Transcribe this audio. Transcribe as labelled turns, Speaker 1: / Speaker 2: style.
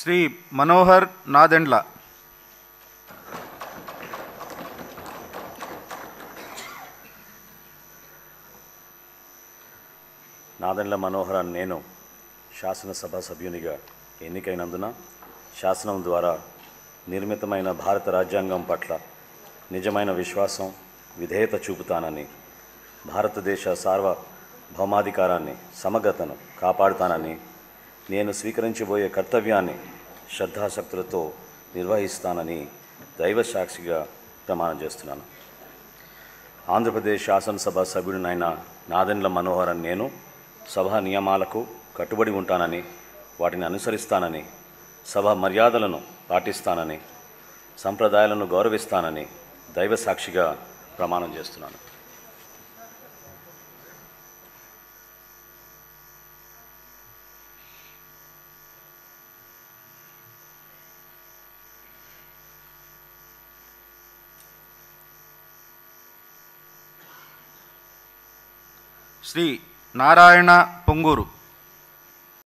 Speaker 1: శ్రీ మనోహర్ నాదెండ్ల.
Speaker 2: నాదెండ్ల మనోహర్ అని నేను శాసనసభ సభ్యునిగా ఎన్నికైనందున శాసనం ద్వారా నిర్మితమైన భారత రాజ్యాంగం పట్ల నిజమైన విశ్వాసం, విధేయత చూపుతానని, భారతదేశ సార్వభౌమాధికారాన్ని, సమగ్రతను కాపాడుతానని, నేను స్వీకరించబోయే కర్తవ్యాన్ని శ్రద్ధాశక్తులతో నిర్వహిస్తానని దైవ సాక్షిగా ప్రమాణం చేస్తున్నాను. ఆంధ్రప్రదేశ్ శాసనసభ సభ్యుడినైన నాదెండ్ల మనోహర్ అని నేను సభ నియమాలకు కట్టుబడి ఉంటానని, వాటిని అనుసరిస్తానని, సభ మర్యాదలను పాటిస్తానని, సంప్రదాయాలను గౌరవిస్తానని దైవ సాక్షిగా ప్రమాణం చేస్తున్నాను.
Speaker 1: శ్రీ నారాయణ పొంగూరు.